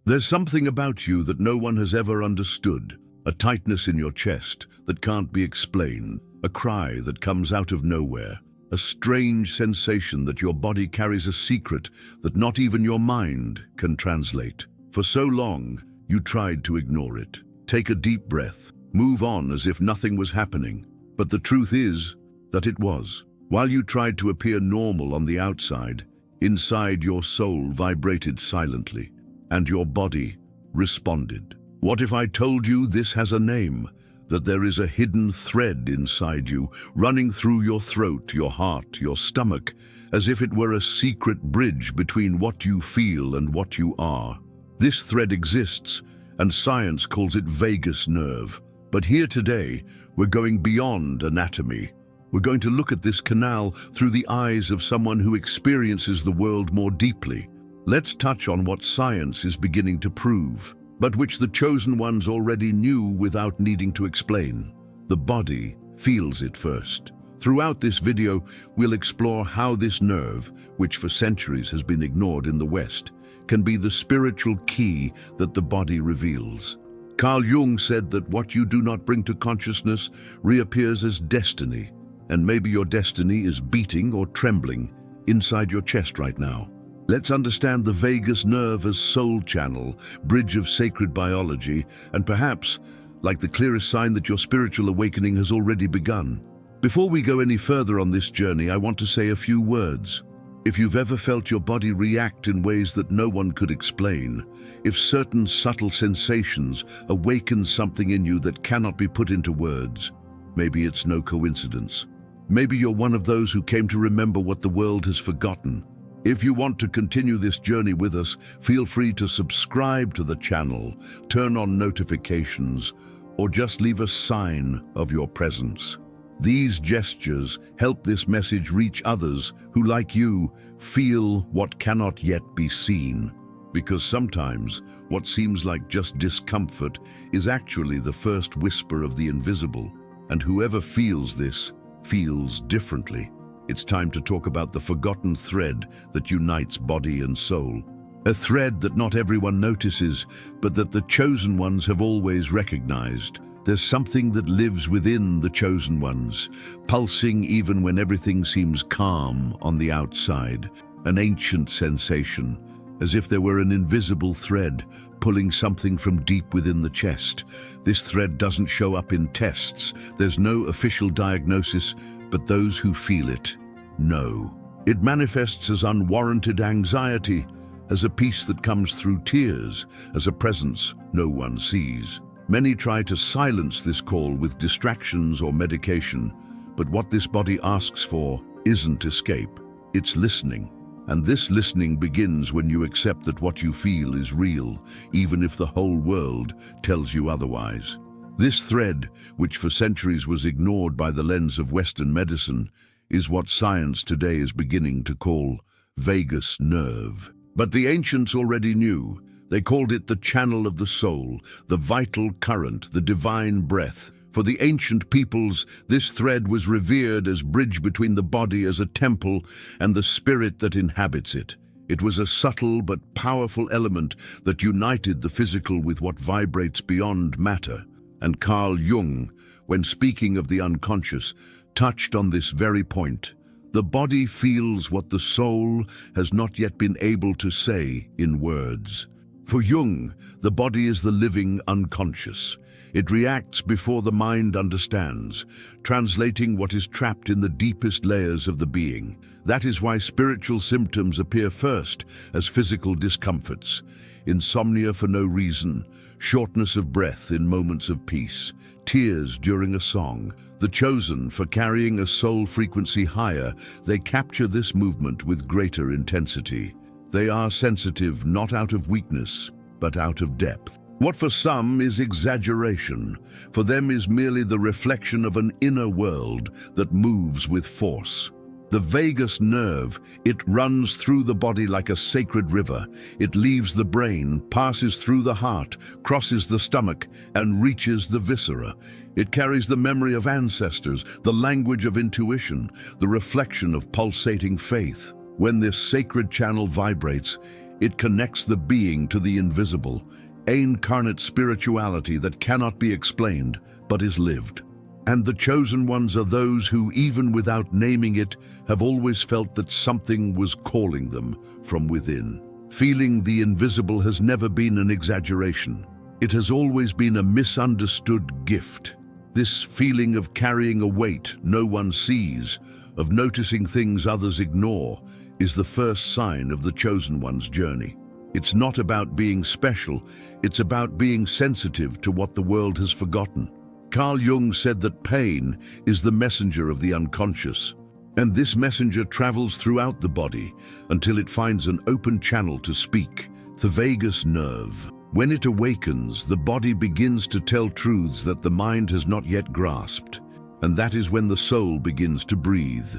There's something about you that no one has ever understood, a tightness in your chest that can't be explained, a cry that comes out of nowhere, a strange sensation that your body carries a secret that not even your mind can translate. For so long, you tried to ignore it. Take a deep breath, move on as if nothing was happening. But the truth is that it was. While you tried to appear normal on the outside, inside your soul vibrated silently, and your body responded. What if I told you this has a name? That there is a hidden thread inside you, running through your throat, your heart, your stomach, as if it were a secret bridge between what you feel and what you are. This thread exists, and science calls it vagus nerve. But here today, we're going beyond anatomy. We're going to look at this canal through the eyes of someone who experiences the world more deeply. Let's touch on what science is beginning to prove, but which the chosen ones already knew without needing to explain. The body feels it first. Throughout this video, we'll explore how this nerve, which for centuries has been ignored in the West, can be the spiritual key that the body reveals. Carl Jung said that what you do not bring to consciousness reappears as destiny, and maybe your destiny is beating or trembling inside your chest right now. Let's understand the vagus nerve as soul channel, bridge of sacred biology, and perhaps, like the clearest sign that your spiritual awakening has already begun. Before we go any further on this journey, I want to say a few words. If you've ever felt your body react in ways that no one could explain, if certain subtle sensations awaken something in you that cannot be put into words, maybe it's no coincidence. Maybe you're one of those who came to remember what the world has forgotten. If you want to continue this journey with us, feel free to subscribe to the channel, turn on notifications, or just leave a sign of your presence. These gestures help this message reach others who, like you, feel what cannot yet be seen. Because sometimes what seems like just discomfort is actually the first whisper of the invisible, and whoever feels this feels differently. It's time to talk about the forgotten thread that unites body and soul. A thread that not everyone notices, but that the chosen ones have always recognized. There's something that lives within the chosen ones, pulsing even when everything seems calm on the outside. An ancient sensation, as if there were an invisible thread pulling something from deep within the chest. This thread doesn't show up in tests. There's no official diagnosis, but those who feel it know. It manifests as unwarranted anxiety, as a peace that comes through tears, as a presence no one sees. Many try to silence this call with distractions or medication, but what this body asks for isn't escape, it's listening. And this listening begins when you accept that what you feel is real, even if the whole world tells you otherwise. This thread, which for centuries was ignored by the lens of Western medicine, is what science today is beginning to call vagus nerve. But the ancients already knew. They called it the channel of the soul, the vital current, the divine breath. For the ancient peoples, this thread was revered as bridge between the body as a temple and the spirit that inhabits it. It was a subtle but powerful element that united the physical with what vibrates beyond matter. And Carl Jung, when speaking of the unconscious, touched on this very point. The body feels what the soul has not yet been able to say in words. For Jung, the body is the living unconscious. It reacts before the mind understands, translating what is trapped in the deepest layers of the being. That is why spiritual symptoms appear first as physical discomforts. Insomnia for no reason, shortness of breath in moments of peace, tears during a song. The chosen, for carrying a soul frequency higher, they capture this movement with greater intensity. They are sensitive not out of weakness, but out of depth. What for some is exaggeration, for them is merely the reflection of an inner world that moves with force. The vagus nerve, it runs through the body like a sacred river. It leaves the brain, passes through the heart, crosses the stomach, and reaches the viscera. It carries the memory of ancestors, the language of intuition, the reflection of pulsating faith. When this sacred channel vibrates, It connects the being to the invisible, incarnate spirituality that cannot be explained, but is lived. And the chosen ones are those who, even without naming it, have always felt that something was calling them from within. Feeling the invisible has never been an exaggeration. It has always been a misunderstood gift. This feeling of carrying a weight no one sees, of noticing things others ignore, is the first sign of the chosen one's journey. It's not about being special, it's about being sensitive to what the world has forgotten. Carl Jung said that pain is the messenger of the unconscious, and this messenger travels throughout the body until it finds an open channel to speak, the vagus nerve. When it awakens, the body begins to tell truths that the mind has not yet grasped, and that is when the soul begins to breathe,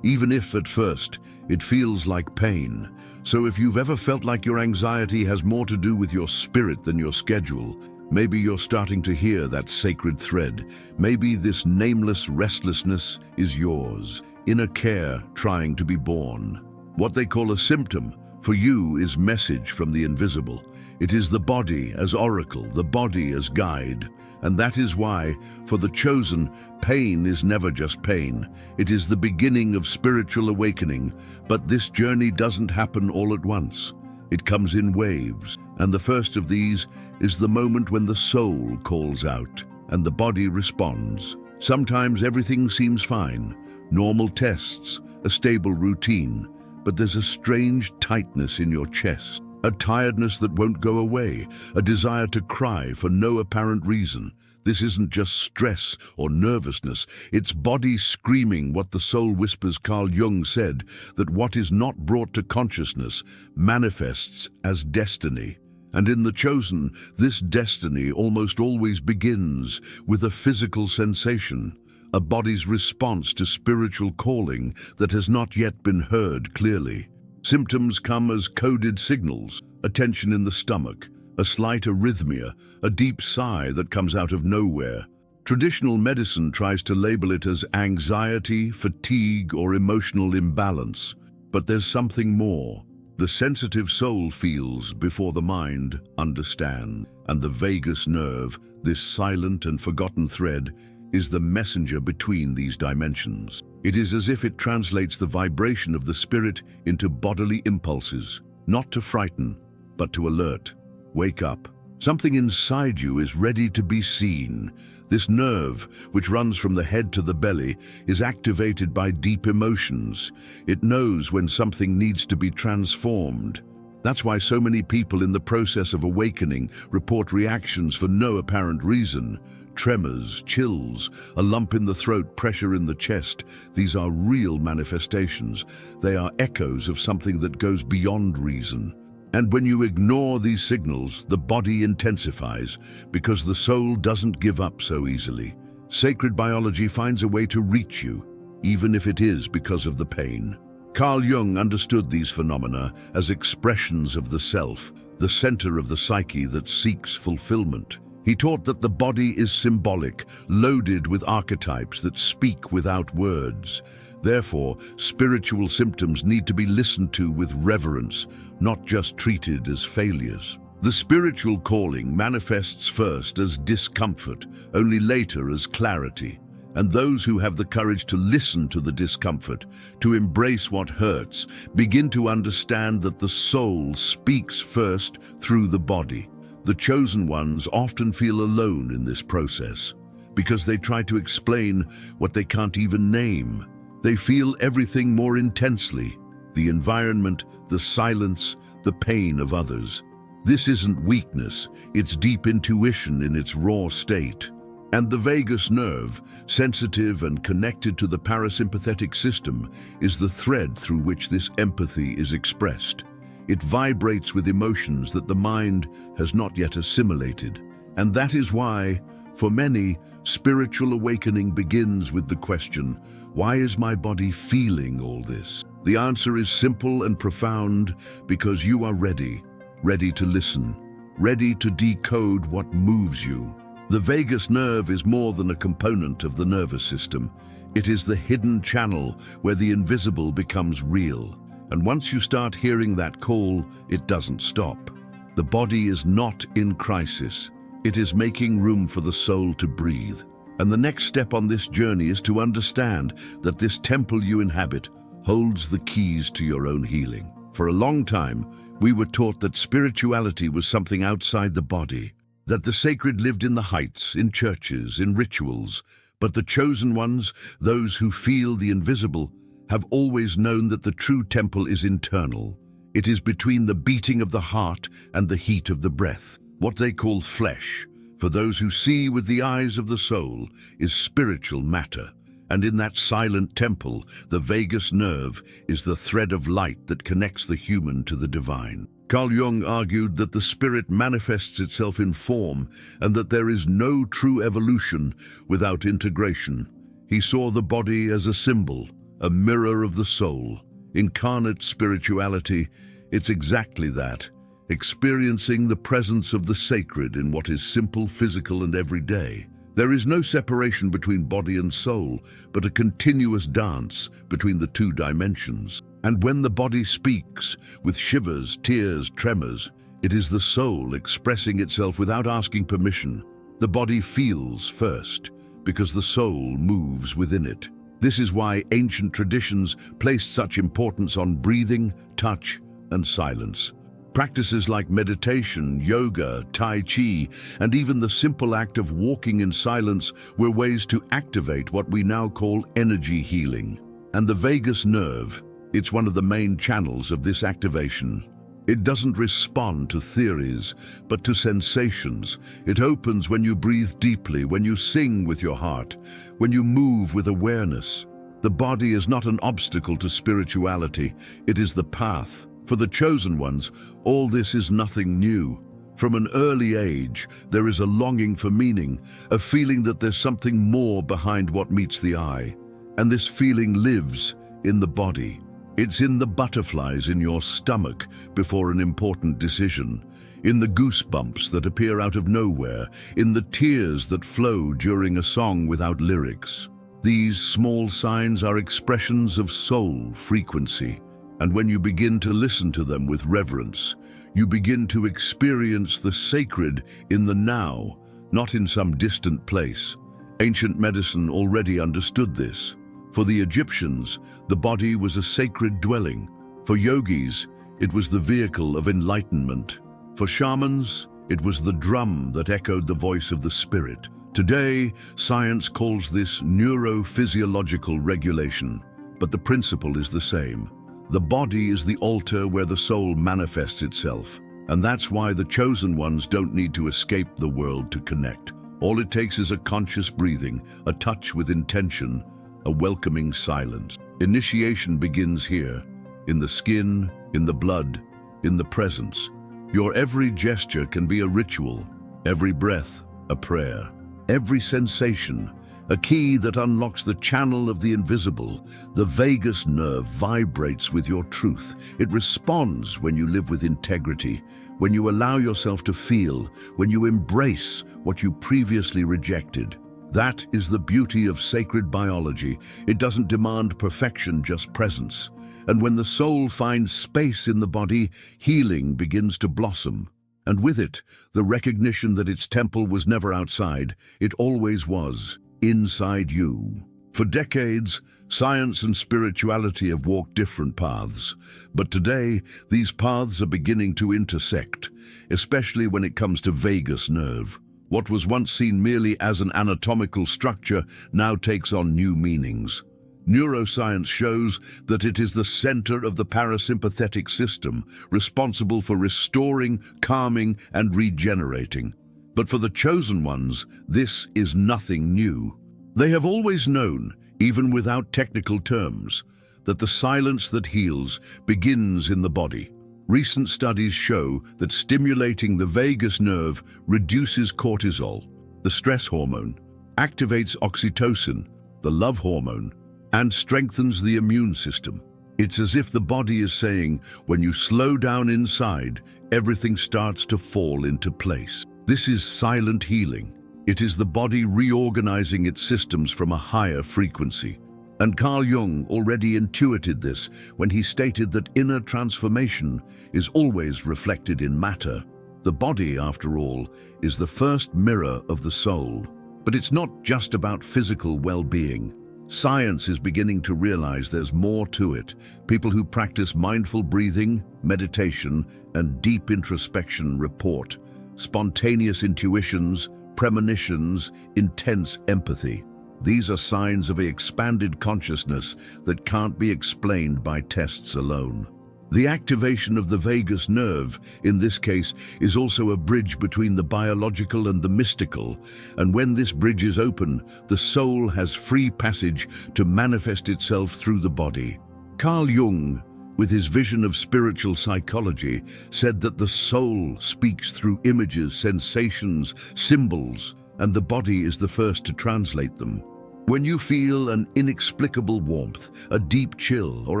even if at first it feels like pain. So if you've ever felt like your anxiety has more to do with your spirit than your schedule, maybe you're starting to hear that sacred thread. Maybe this nameless restlessness is yours, inner care trying to be born. What they call a symptom, for you, is message from the invisible. It is the body as oracle, the body as guide. And that is why, for the chosen, pain is never just pain. It is the beginning of spiritual awakening. But this journey doesn't happen all at once. It comes in waves, and the first of these is the moment when the soul calls out and the body responds. Sometimes everything seems fine, normal tests, a stable routine, but there's a strange tightness in your chest, a tiredness that won't go away, a desire to cry for no apparent reason. This isn't just stress or nervousness, it's body screaming what the soul whispers. Carl Jung said that what is not brought to consciousness manifests as destiny. And in the chosen, this destiny almost always begins with a physical sensation, a body's response to spiritual calling that has not yet been heard clearly. Symptoms come as coded signals, a tension in the stomach, a slight arrhythmia, a deep sigh that comes out of nowhere. Traditional medicine tries to label it as anxiety, fatigue, or emotional imbalance. But there's something more. The sensitive soul feels before the mind understands, and the vagus nerve, this silent and forgotten thread, is the messenger between these dimensions. It is as if it translates the vibration of the spirit into bodily impulses, not to frighten, but to alert. Wake up. Something inside you is ready to be seen. This nerve, which runs from the head to the belly, is activated by deep emotions. It knows when something needs to be transformed. That's why so many people in the process of awakening report reactions for no apparent reason. Tremors, chills, a lump in the throat, pressure in the chest. These are real manifestations. They are echoes of something that goes beyond reason. And when you ignore these signals, the body intensifies, because the soul doesn't give up so easily. Sacred biology finds a way to reach you, even if it is because of the pain. Carl Jung understood these phenomena as expressions of the self, the center of the psyche that seeks fulfillment. He taught that the body is symbolic, loaded with archetypes that speak without words. Therefore, spiritual symptoms need to be listened to with reverence, not just treated as failures. The spiritual calling manifests first as discomfort, only later as clarity. And those who have the courage to listen to the discomfort, to embrace what hurts, begin to understand that the soul speaks first through the body. The chosen ones often feel alone in this process, because they try to explain what they can't even name. They feel everything more intensely, the environment, the silence, the pain of others. This isn't weakness, it's deep intuition in its raw state. And the vagus nerve, sensitive and connected to the parasympathetic system, is the thread through which this empathy is expressed. It vibrates with emotions that the mind has not yet assimilated. And that is why, for many, spiritual awakening begins with the question, why is my body feeling all this? The answer is simple and profound, because you are ready to listen, ready to decode what moves you. The vagus nerve is more than a component of the nervous system. It is the hidden channel where the invisible becomes real. And once you start hearing that call, it doesn't stop. The body is not in crisis. It is making room for the soul to breathe. And the next step on this journey is to understand that this temple you inhabit holds the keys to your own healing. For a long time, we were taught that spirituality was something outside the body, that the sacred lived in the heights, in churches, in rituals. But the chosen ones, those who feel the invisible, have always known that the true temple is internal. It is between the beating of the heart and the heat of the breath. What they call flesh, for those who see with the eyes of the soul, is spiritual matter. And in that silent temple, the vagus nerve is the thread of light that connects the human to the divine. Carl Jung argued that the spirit manifests itself in form and that there is no true evolution without integration. He saw the body as a symbol, a mirror of the soul. Incarnate spirituality, it's exactly that, experiencing the presence of the sacred in what is simple, physical, and everyday. There is no separation between body and soul, but a continuous dance between the two dimensions. And when the body speaks, with shivers, tears, tremors, it is the soul expressing itself without asking permission. The body feels first, because the soul moves within it. This is why ancient traditions placed such importance on breathing, touch, and silence. Practices like meditation, yoga, tai chi, and even the simple act of walking in silence were ways to activate what we now call energy healing. And the vagus nerve, it's one of the main channels of this activation. It doesn't respond to theories, but to sensations. It opens when you breathe deeply, when you sing with your heart, when you move with awareness. The body is not an obstacle to spirituality, it is the path. For the chosen ones, all this is nothing new. From an early age, there is a longing for meaning, a feeling that there's something more behind what meets the eye. And this feeling lives in the body. It's in the butterflies in your stomach before an important decision, in the goosebumps that appear out of nowhere, in the tears that flow during a song without lyrics. These small signs are expressions of soul frequency. And when you begin to listen to them with reverence, you begin to experience the sacred in the now, not in some distant place. Ancient medicine already understood this. For the Egyptians, the body was a sacred dwelling. For yogis, it was the vehicle of enlightenment. For shamans, it was the drum that echoed the voice of the spirit. Today, science calls this neurophysiological regulation, but the principle is the same. The body is the altar where the soul manifests itself, and that's why the chosen ones don't need to escape the world to connect. All it takes is a conscious breathing, a touch with intention, a welcoming silence. Initiation begins here, in the skin, in the blood, in the presence. Your every gesture can be a ritual, every breath a prayer, every sensation a key that unlocks the channel of the invisible. The vagus nerve vibrates with your truth. It responds when you live with integrity, when you allow yourself to feel, when you embrace what you previously rejected. That is the beauty of sacred biology. It doesn't demand perfection, just presence. And when the soul finds space in the body, healing begins to blossom. And with it, the recognition that its temple was never outside, it always was. Inside you. For decades, science and spirituality have walked different paths, but today these paths are beginning to intersect, especially when it comes to vagus nerve. What was once seen merely as an anatomical structure now takes on new meanings. Neuroscience shows that it is the center of the parasympathetic system, responsible for restoring, calming, and regenerating. But for the chosen ones, this is nothing new. They have always known, even without technical terms, that the silence that heals begins in the body. Recent studies show that stimulating the vagus nerve reduces cortisol, the stress hormone, activates oxytocin, the love hormone, and strengthens the immune system. It's as if the body is saying, when you slow down inside, everything starts to fall into place. This is silent healing. It is the body reorganizing its systems from a higher frequency. And Carl Jung already intuited this when he stated that inner transformation is always reflected in matter. The body, after all, is the first mirror of the soul. But it's not just about physical well-being. Science is beginning to realize there's more to it. People who practice mindful breathing, meditation, and deep introspection report spontaneous intuitions, premonitions, intense empathy. These are signs of an expanded consciousness that can't be explained by tests alone. The activation of the vagus nerve, in this case, is also a bridge between the biological and the mystical, and when this bridge is open, the soul has free passage to manifest itself through the body. Carl Jung, with his vision of spiritual psychology, said that the soul speaks through images, sensations, symbols, and the body is the first to translate them. When you feel an inexplicable warmth, a deep chill, or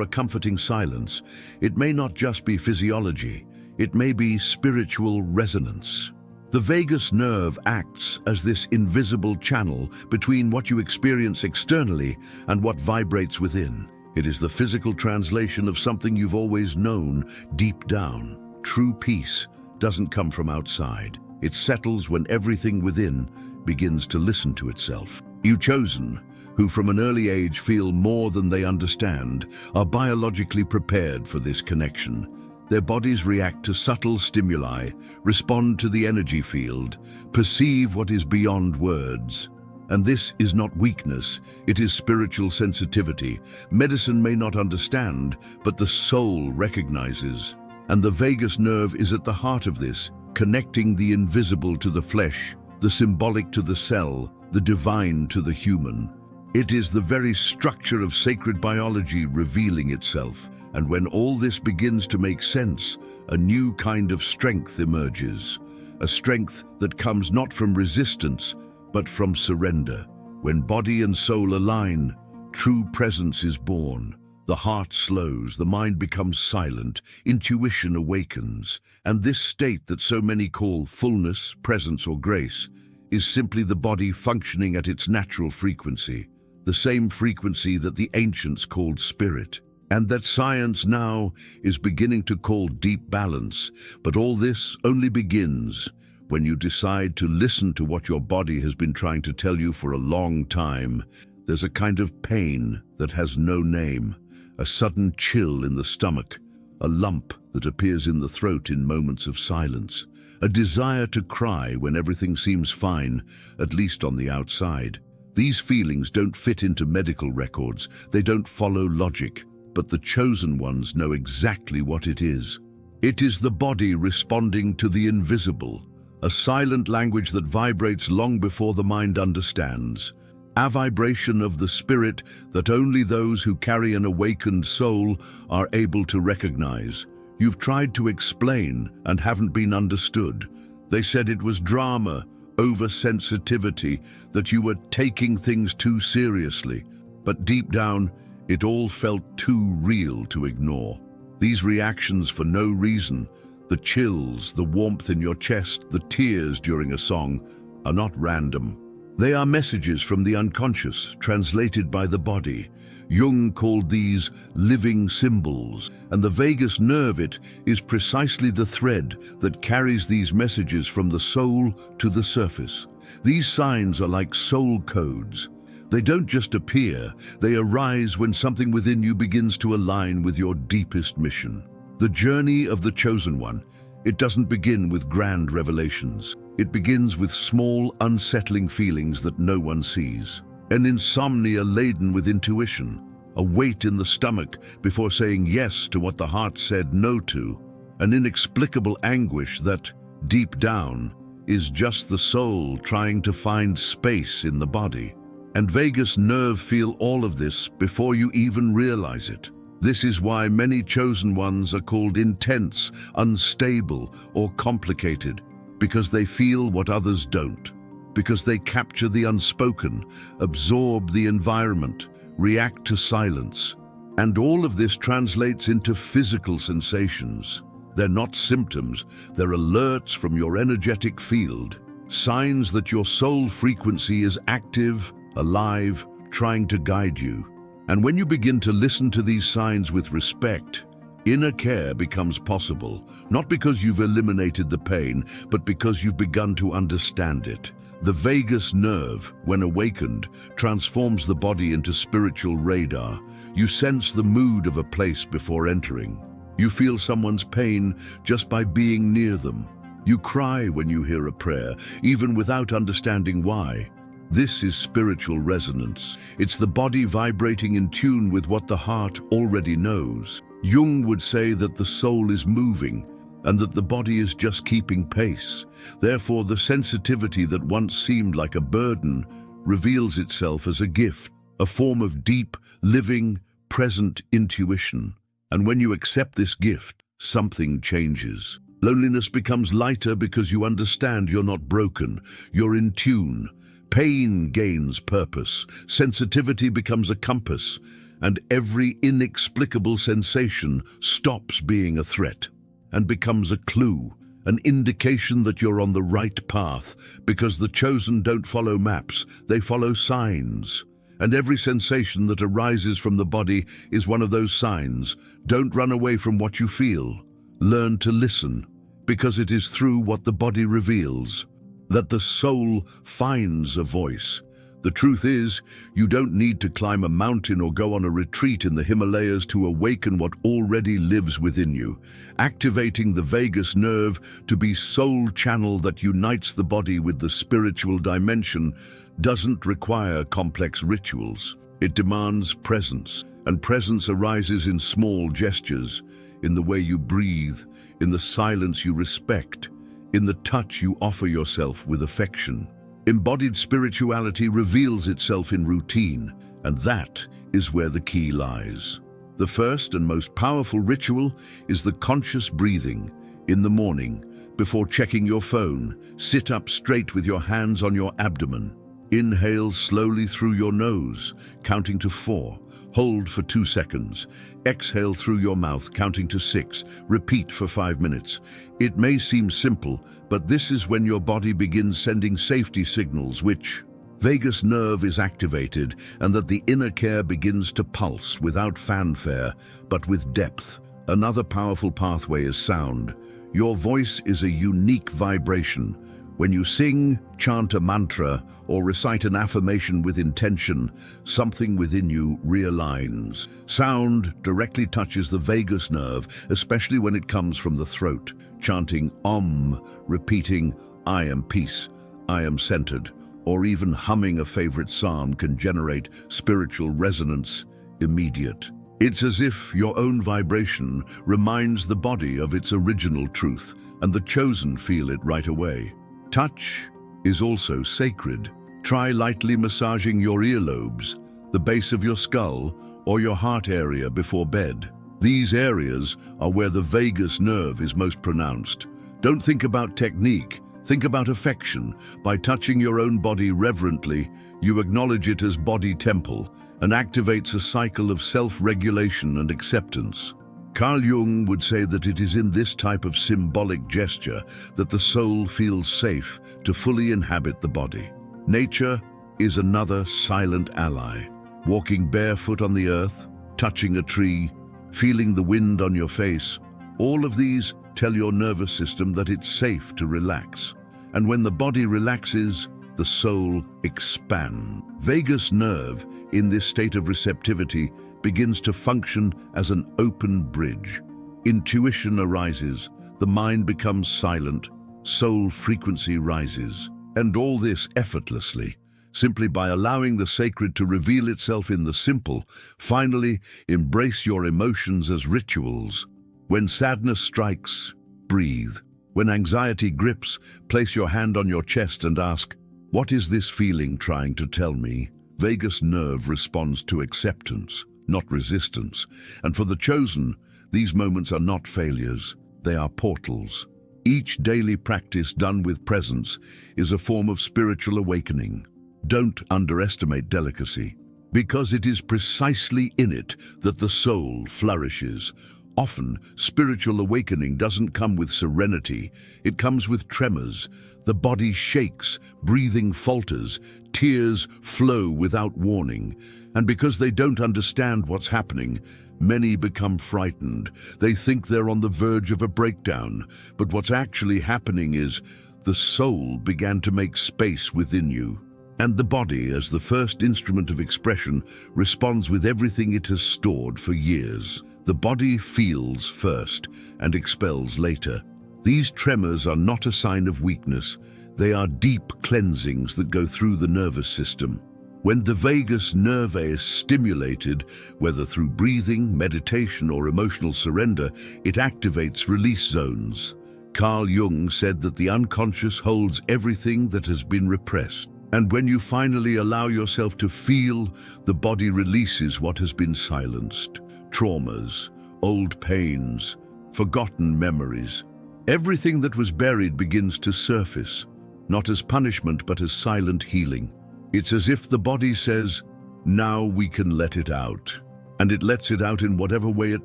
a comforting silence, it may not just be physiology, it may be spiritual resonance. The vagus nerve acts as this invisible channel between what you experience externally and what vibrates within. It is the physical translation of something you've always known deep down. True peace doesn't come from outside. It settles when everything within begins to listen to itself. You chosen, who from an early age feel more than they understand, are biologically prepared for this connection. Their bodies react to subtle stimuli, respond to the energy field, perceive what is beyond words. And this is not weakness, it is spiritual sensitivity. Medicine may not understand, but the soul recognizes. And the vagus nerve is at the heart of this, connecting the invisible to the flesh, the symbolic to the cell, the divine to the human. It is the very structure of sacred biology revealing itself. And when all this begins to make sense, a new kind of strength emerges. A strength that comes not from resistance, but from surrender. When body and soul align, true presence is born. The heart slows, the mind becomes silent, intuition awakens, and this state that so many call fullness, presence, or grace is simply the body functioning at its natural frequency, the same frequency that the ancients called spirit, and that science now is beginning to call deep balance. But all this only begins when you decide to listen to what your body has been trying to tell you for a long time. There's a kind of pain that has no name, a sudden chill in the stomach, a lump that appears in the throat in moments of silence, a desire to cry when everything seems fine, at least on the outside. These feelings don't fit into medical records, they don't follow logic, but the chosen ones know exactly what it is. It is the body responding to the invisible, a silent language that vibrates long before the mind understands, a vibration of the spirit that only those who carry an awakened soul are able to recognize. You've tried to explain and haven't been understood. They said it was drama, oversensitivity, that you were taking things too seriously. But deep down, it all felt too real to ignore. These reactions for no reason, the chills, the warmth in your chest, the tears during a song, are not random. They are messages from the unconscious, translated by the body. Jung called these living symbols, and the vagus nerve is precisely the thread that carries these messages from the soul to the surface. These signs are like soul codes. They don't just appear, they arise when something within you begins to align with your deepest mission. The journey of the chosen one, it doesn't begin with grand revelations. It begins with small, unsettling feelings that no one sees. An insomnia laden with intuition, a weight in the stomach before saying yes to what the heart said no to, an inexplicable anguish that, deep down, is just the soul trying to find space in the body. And vagus nerve feel all of this before you even realize it. This is why many chosen ones are called intense, unstable, or complicated, because they feel what others don't, because they capture the unspoken, absorb the environment, react to silence. And all of this translates into physical sensations. They're not symptoms, they're alerts from your energetic field, signs that your soul frequency is active, alive, trying to guide you. And when you begin to listen to these signs with respect, inner care becomes possible, not because you've eliminated the pain, but because you've begun to understand it. The vagus nerve, when awakened, transforms the body into spiritual radar. You sense the mood of a place before entering. You feel someone's pain just by being near them. You cry when you hear a prayer, even without understanding why. This is spiritual resonance. It's the body vibrating in tune with what the heart already knows. Jung would say that the soul is moving and that the body is just keeping pace. Therefore, the sensitivity that once seemed like a burden reveals itself as a gift, a form of deep, living, present intuition. And when you accept this gift, something changes. Loneliness becomes lighter because you understand you're not broken, you're in tune. Pain gains purpose, sensitivity becomes a compass, and every inexplicable sensation stops being a threat and becomes a clue, an indication that you're on the right path, because the chosen don't follow maps, they follow signs. And every sensation that arises from the body is one of those signs. Don't run away from what you feel. Learn to listen, because it is through what the body reveals that the soul finds a voice. The truth is, you don't need to climb a mountain or go on a retreat in the Himalayas to awaken what already lives within you. Activating the vagus nerve to be soul channel that unites the body with the spiritual dimension doesn't require complex rituals. It demands presence, and presence arises in small gestures, in the way you breathe, in the silence you respect, in the touch you offer yourself with affection. Embodied spirituality reveals itself in routine, and that is where the key lies. The first and most powerful ritual is the conscious breathing. In the morning, before checking your phone, sit up straight with your hands on your abdomen. Inhale slowly through your nose, counting to 4. Hold for 2 seconds. Exhale through your mouth, counting to 6. Repeat for 5 minutes. It may seem simple, but this is when your body begins sending safety signals, which vagus nerve is activated, and that the inner care begins to pulse without fanfare, but with depth. Another powerful pathway is sound. Your voice is a unique vibration. When you sing, chant a mantra, or recite an affirmation with intention, something within you realigns. Sound directly touches the vagus nerve, especially when it comes from the throat. Chanting Om, repeating I am peace, I am centered, or even humming a favorite psalm can generate spiritual resonance immediate. It's as if your own vibration reminds the body of its original truth, and the chosen feel it right away. Touch is also sacred. Try lightly massaging your earlobes, the base of your skull, or your heart area before bed. These areas are where the vagus nerve is most pronounced. Don't think about technique, think about affection. By touching your own body reverently, you acknowledge it as body temple and activates a cycle of self-regulation and acceptance. Carl Jung would say that it is in this type of symbolic gesture that the soul feels safe to fully inhabit the body. Nature is another silent ally. Walking barefoot on the earth, touching a tree, feeling the wind on your face, all of these tell your nervous system that it's safe to relax. And when the body relaxes, the soul expands. Vagus nerve, in this state of receptivity, begins to function as an open bridge. Intuition arises, the mind becomes silent, soul frequency rises. And all this effortlessly, simply by allowing the sacred to reveal itself in the simple. Finally, embrace your emotions as rituals. When sadness strikes, breathe. When anxiety grips, place your hand on your chest and ask, what is this feeling trying to tell me? Vagus nerve responds to acceptance, not resistance. And for the chosen, these moments are not failures, they are portals. Each daily practice done with presence is a form of spiritual awakening. Don't underestimate delicacy, because it is precisely in it that the soul flourishes. Often, spiritual awakening doesn't come with serenity, it comes with tremors. The body shakes, breathing falters, tears flow without warning. And because they don't understand what's happening, many become frightened. They think they're on the verge of a breakdown. But what's actually happening is the soul began to make space within you. And the body, as the first instrument of expression, responds with everything it has stored for years. The body feels first and expels later. These tremors are not a sign of weakness. They are deep cleansings that go through the nervous system. When the vagus nerve is stimulated, whether through breathing, meditation, or emotional surrender, it activates release zones. Carl Jung said that the unconscious holds everything that has been repressed. And when you finally allow yourself to feel, the body releases what has been silenced. Traumas, old pains, forgotten memories. Everything that was buried begins to surface, not as punishment but as silent healing. It's as if the body says, now we can let it out. And it lets it out in whatever way it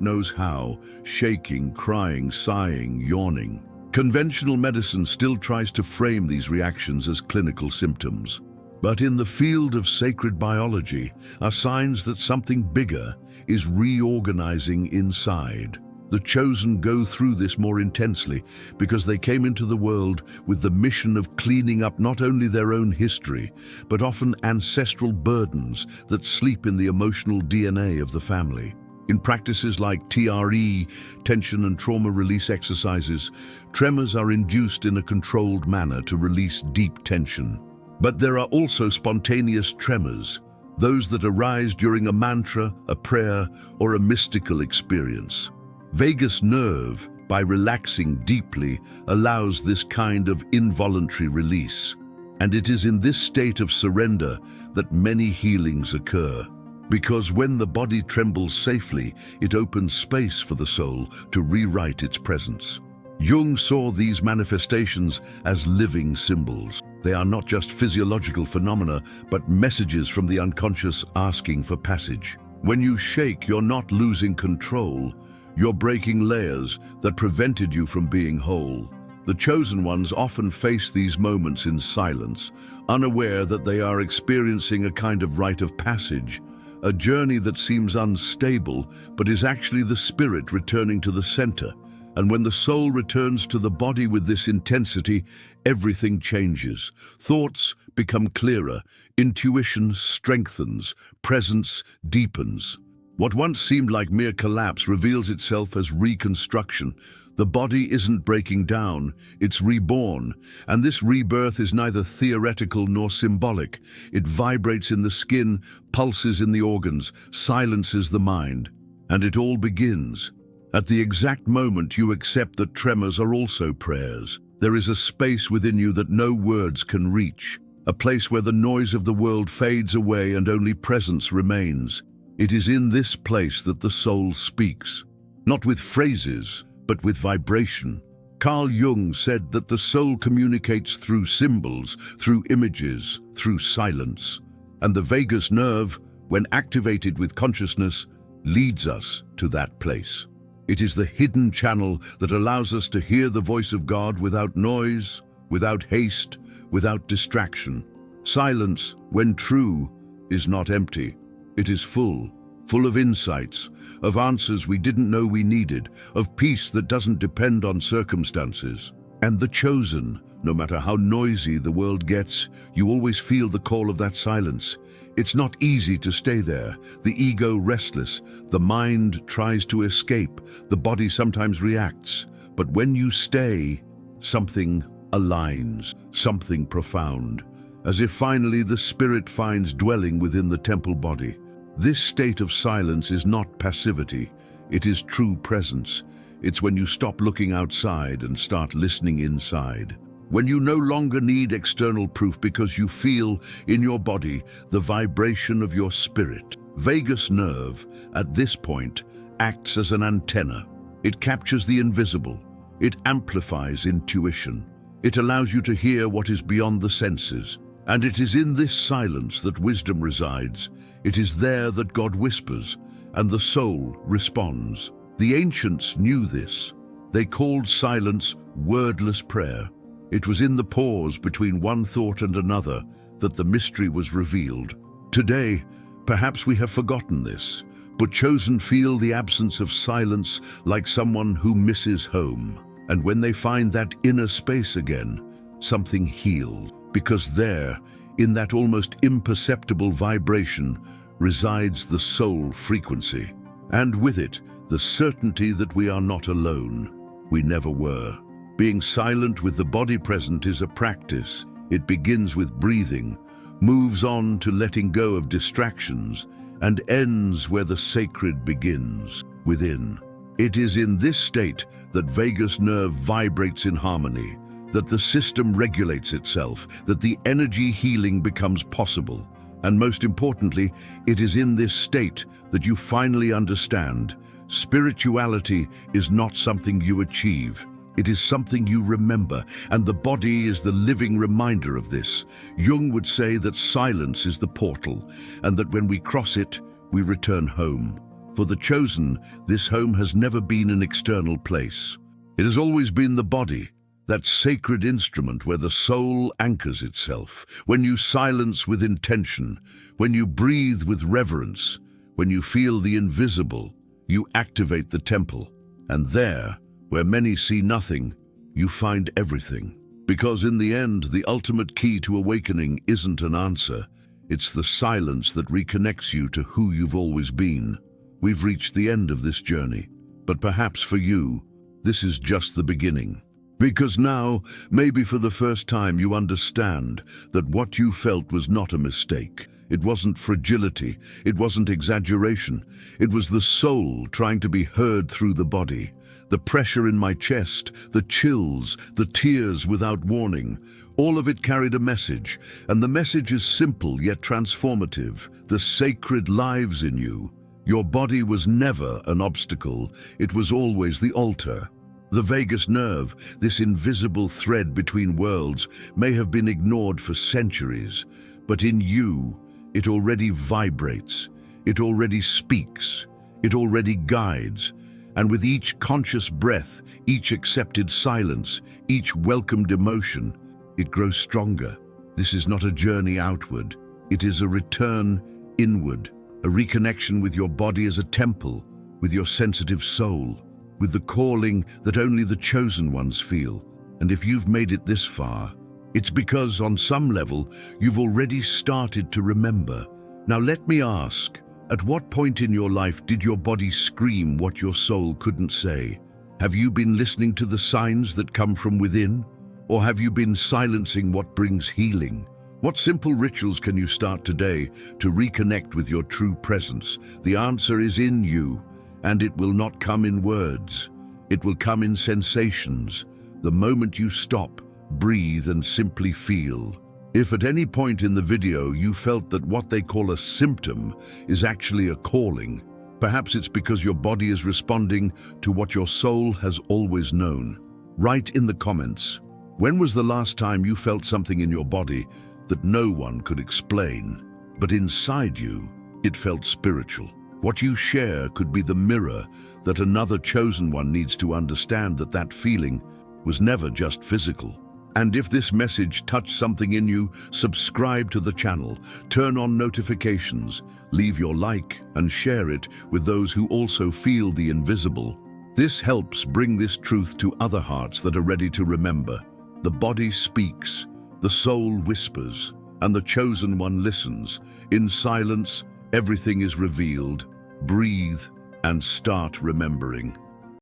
knows how, shaking, crying, sighing, yawning. Conventional medicine still tries to frame these reactions as clinical symptoms. But in the field of sacred biology are signs that something bigger is reorganizing inside. The chosen go through this more intensely because they came into the world with the mission of cleaning up not only their own history, but often ancestral burdens that sleep in the emotional DNA of the family. In practices like TRE, tension and trauma release exercises, tremors are induced in a controlled manner to release deep tension. But there are also spontaneous tremors, those that arise during a mantra, a prayer, or a mystical experience. Vagus nerve, by relaxing deeply, allows this kind of involuntary release. And it is in this state of surrender that many healings occur. Because when the body trembles safely, it opens space for the soul to rewrite its presence. Jung saw these manifestations as living symbols. They are not just physiological phenomena, but messages from the unconscious asking for passage. When you shake, you're not losing control. You're breaking layers that prevented you from being whole. The chosen ones often face these moments in silence, unaware that they are experiencing a kind of rite of passage, a journey that seems unstable, but is actually the spirit returning to the center. And when the soul returns to the body with this intensity, everything changes. Thoughts become clearer, intuition strengthens, presence deepens. What once seemed like mere collapse reveals itself as reconstruction. The body isn't breaking down, it's reborn. And this rebirth is neither theoretical nor symbolic. It vibrates in the skin, pulses in the organs, silences the mind. And it all begins at the exact moment you accept that tremors are also prayers. There is a space within you that no words can reach, a place where the noise of the world fades away and only presence remains. It is in this place that the soul speaks, not with phrases, but with vibration. Carl Jung said that the soul communicates through symbols, through images, through silence. And the vagus nerve, when activated with consciousness, leads us to that place. It is the hidden channel that allows us to hear the voice of God without noise, without haste, without distraction. Silence, when true, is not empty. It is full of insights, of answers we didn't know we needed, of peace that doesn't depend on circumstances. And the chosen, no matter how noisy the world gets, you always feel the call of that silence. It's not easy to stay there. The ego restless, the mind tries to escape, the body sometimes reacts. But when you stay, something aligns, something profound, as if finally the spirit finds dwelling within the temple body. This state of silence is not passivity, it is true presence. It's when you stop looking outside and start listening inside. When you no longer need external proof because you feel in your body the vibration of your spirit. Vagus nerve, at this point, acts as an antenna. It captures the invisible. It amplifies intuition. It allows you to hear what is beyond the senses. And it is in this silence that wisdom resides. It is there that God whispers, and the soul responds. The ancients knew this. They called silence wordless prayer. It was in the pause between one thought and another that the mystery was revealed. Today, perhaps we have forgotten this, but chosen feel the absence of silence like someone who misses home. And when they find that inner space again, something heals, because there, in that almost imperceptible vibration, resides the soul frequency. And with it, the certainty that we are not alone. We never were. Being silent with the body present is a practice. It begins with breathing, moves on to letting go of distractions, and ends where the sacred begins, within. It is in this state that vagus nerve vibrates in harmony, that the system regulates itself, that the energy healing becomes possible. And most importantly, it is in this state that you finally understand spirituality is not something you achieve. It is something you remember, and the body is the living reminder of this. Jung would say that silence is the portal, and that when we cross it, we return home. For the chosen, this home has never been an external place. It has always been the body, that sacred instrument where the soul anchors itself. When you silence with intention, when you breathe with reverence, when you feel the invisible, you activate the temple. And there, where many see nothing, you find everything. Because in the end, the ultimate key to awakening isn't an answer. It's the silence that reconnects you to who you've always been. We've reached the end of this journey, but perhaps for you, this is just the beginning. Because now, maybe for the first time, you understand that what you felt was not a mistake. It wasn't fragility, it wasn't exaggeration. It was the soul trying to be heard through the body. The pressure in my chest, the chills, the tears without warning, all of it carried a message, and the message is simple yet transformative. The sacred lives in you. Your body was never an obstacle, it was always the altar. The vagus nerve, this invisible thread between worlds, may have been ignored for centuries, but in you, it already vibrates, it already speaks, it already guides. And with each conscious breath, each accepted silence, each welcomed emotion, it grows stronger. This is not a journey outward, it is a return inward, a reconnection with your body as a temple, with your sensitive soul, with the calling that only the chosen ones feel. And if you've made it this far, it's because on some level, you've already started to remember. Now let me ask, at what point in your life did your body scream what your soul couldn't say? Have you been listening to the signs that come from within? Or have you been silencing what brings healing? What simple rituals can you start today to reconnect with your true presence? The answer is in you, and it will not come in words. It will come in sensations. The moment you stop, breathe, and simply feel. If at any point in the video you felt that what they call a symptom is actually a calling, perhaps it's because your body is responding to what your soul has always known. Write in the comments, when was the last time you felt something in your body that no one could explain, but inside you, it felt spiritual? What you share could be the mirror that another chosen one needs to understand that that feeling was never just physical. And if this message touched something in you, subscribe to the channel, turn on notifications, leave your like, and share it with those who also feel the invisible. This helps bring this truth to other hearts that are ready to remember. The body speaks, the soul whispers, and the chosen one listens. In silence, everything is revealed. Breathe and start remembering.